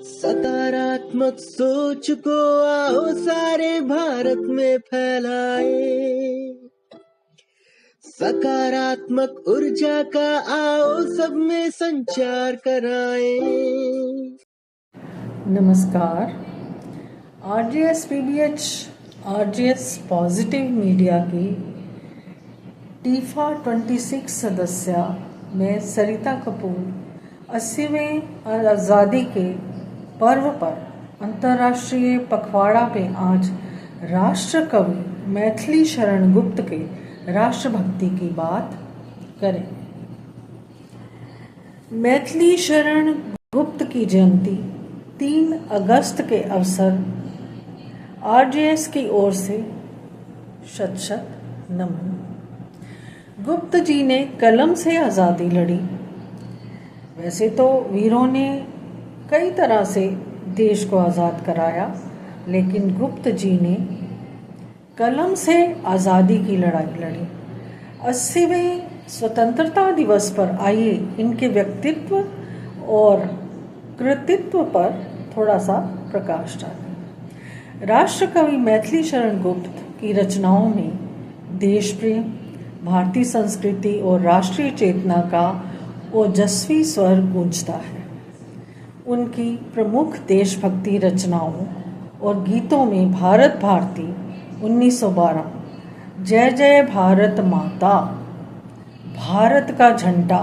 सकारात्मक सोच को आओ सारे भारत में फैलाए। सकारात्मक ऊर्जा का आओ सब में संचार कराए। नमस्कार। RGS PBH RGS positive media की टीफा 26 सदस्य में सरिता कपूर 80वें आज़ादी के पर्व पर अंतर्राष्ट्रीय पखवाड़ा पे आज राष्ट्र कवि मैथिली शरण गुप्त के राष्ट्रभक्ति की बात करें। मैथिली शरण गुप्त की जयंती 3 अगस्त के अवसर आरजीएस की ओर से शत शत नमन। गुप्त जी ने कलम से आज़ादी लड़ी। वैसे तो वीरों ने कई तरह से देश को आज़ाद कराया, लेकिन गुप्त जी ने कलम से आज़ादी की लड़ाई लड़ी। 80वें स्वतंत्रता दिवस पर आइए इनके व्यक्तित्व और कृतित्व पर थोड़ा सा प्रकाश डालें। राष्ट्रकवि मैथिली शरण गुप्त की रचनाओं में देश प्रेम, भारतीय संस्कृति और राष्ट्रीय चेतना का ओजस्वी स्वर गूंजता है। उनकी प्रमुख देशभक्ति रचनाओं और गीतों में भारत भारती 1912, जय जय भारत माता, भारत का झंडा,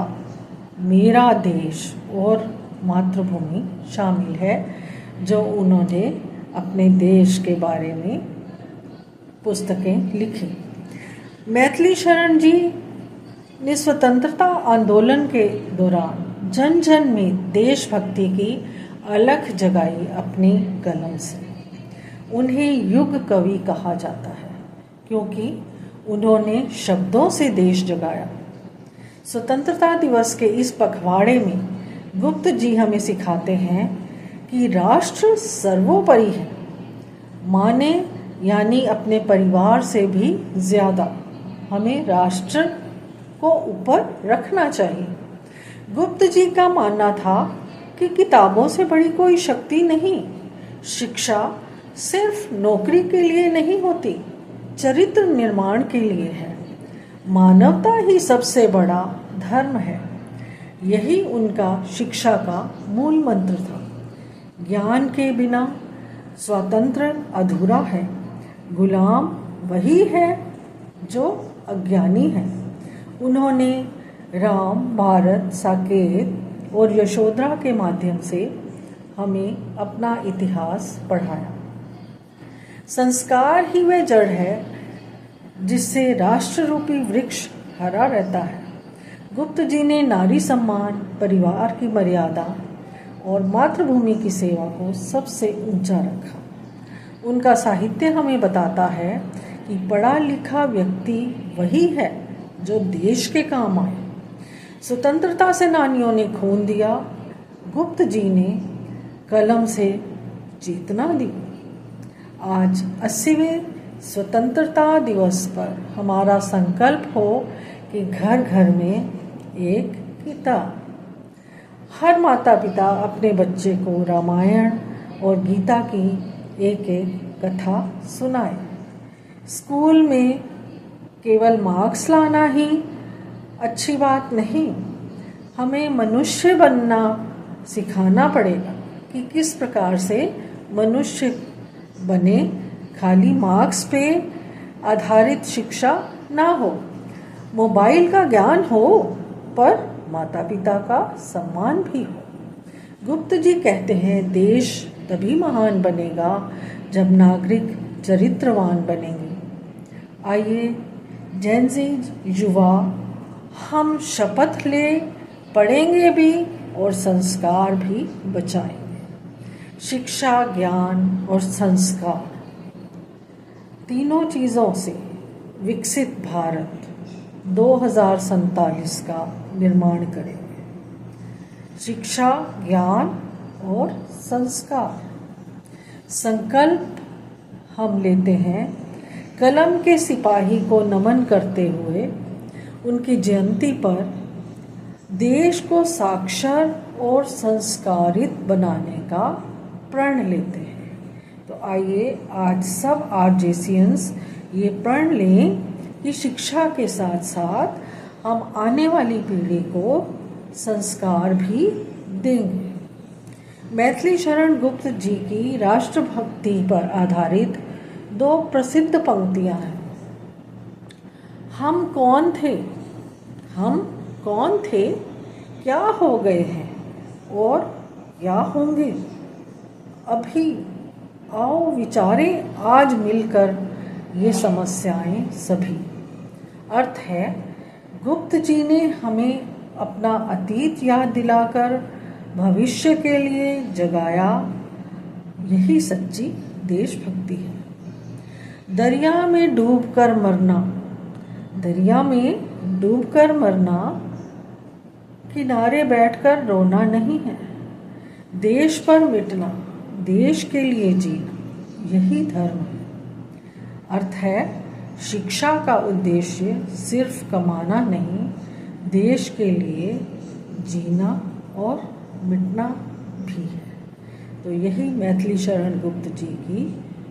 मेरा देश और मातृभूमि शामिल है, जो उन्होंने अपने देश के बारे में पुस्तकें लिखी। मैथिली शरण जी ने स्वतंत्रता आंदोलन के दौरान जन जन में देशभक्ति की अलख जगाई अपनी कलम से। उन्हें युग कवि कहा जाता है क्योंकि उन्होंने शब्दों से देश जगाया। स्वतंत्रता दिवस के इस पखवाड़े में गुप्त जी हमें सिखाते हैं कि राष्ट्र सर्वोपरि है, माने यानी अपने परिवार से भी ज़्यादा हमें राष्ट्र को ऊपर रखना चाहिए। गुप्त जी का मानना था कि किताबों से बड़ी कोई शक्ति नहीं। शिक्षा सिर्फ नौकरी के लिए नहीं होती, चरित्र निर्माण के लिए है। मानवता ही सबसे बड़ा धर्म है। यही उनका शिक्षा का मूल मंत्र था। ज्ञान के बिना स्वातंत्र्य अधूरा है। गुलाम वही है जो अज्ञानी है। उन्होंने राम, भारत, साकेत और यशोधरा के माध्यम से हमें अपना इतिहास पढ़ाया। संस्कार ही वह जड़ है जिससे राष्ट्र रूपी वृक्ष हरा रहता है। गुप्त जी ने नारी सम्मान, परिवार की मर्यादा और मातृभूमि की सेवा को सबसे ऊंचा रखा। उनका साहित्य हमें बताता है कि पढ़ा लिखा व्यक्ति वही है जो देश के काम आए। स्वतंत्रता सेनानियों ने खून दिया, गुप्त जी ने कलम से चेतना दी। आज 80वें स्वतंत्रता दिवस पर हमारा संकल्प हो कि घर घर में एक किताब। हर माता पिता अपने बच्चे को रामायण और गीता की एक एक कथा सुनाए। स्कूल में केवल मार्क्स लाना ही अच्छी बात नहीं, हमें मनुष्य बनना सिखाना पड़ेगा कि किस प्रकार से मनुष्य बने। खाली मार्क्स पे आधारित शिक्षा ना हो, मोबाइल का ज्ञान हो पर माता पिता का सम्मान भी हो। गुप्त जी कहते हैं देश तभी महान बनेगा जब नागरिक चरित्रवान बनेंगे। आइए जेन ज़ी युवा हम शपथ ले, पढ़ेंगे भी और संस्कार भी बचाएंगे। शिक्षा, ज्ञान और संस्कार तीनों चीज़ों से विकसित भारत 2047 का निर्माण करेंगे। शिक्षा, ज्ञान और संस्कार। संकल्प हम लेते हैं कलम के सिपाही को नमन करते हुए उनकी जयंती पर देश को साक्षर और संस्कारित बनाने का प्रण लेते हैं। तो आइए आज सब आरजेसियंस ये प्रण लें कि शिक्षा के साथ साथ हम आने वाली पीढ़ी को संस्कार भी देंगे। मैथिली शरण गुप्त जी की राष्ट्रभक्ति पर आधारित 2 प्रसिद्ध पंक्तियां हैं। हम कौन थे, हम कौन थे, क्या हो गए हैं और क्या होंगे अभी, आओ विचारें आज मिलकर ये समस्याएं सभी। अर्थ है, गुप्त जी ने हमें अपना अतीत याद दिलाकर भविष्य के लिए जगाया। यही सच्ची देशभक्ति है। दरिया में डूबकर मरना, दरिया में डूबकर मरना, किनारे बैठकर रोना नहीं है। देश पर मिटना, देश के लिए जीना, यही धर्म है। अर्थ है, शिक्षा का उद्देश्य सिर्फ कमाना नहीं, देश के लिए जीना और मिटना भी है। तो यही मैथिली शरण गुप्त जी की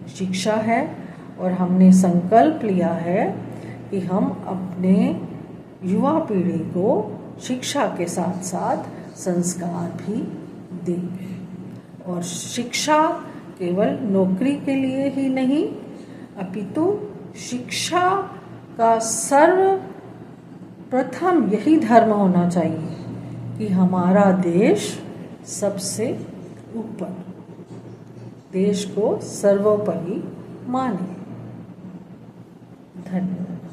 शिक्षा है और हमने संकल्प लिया है कि हम अपने युवा पीढ़ी को शिक्षा के साथ साथ संस्कार भी देंगे। और शिक्षा केवल नौकरी के लिए ही नहीं, अपितु शिक्षा का सर्वप्रथम यही धर्म होना चाहिए कि हमारा देश सबसे ऊपर, देश को सर्वोपरि माने। धन्यवाद।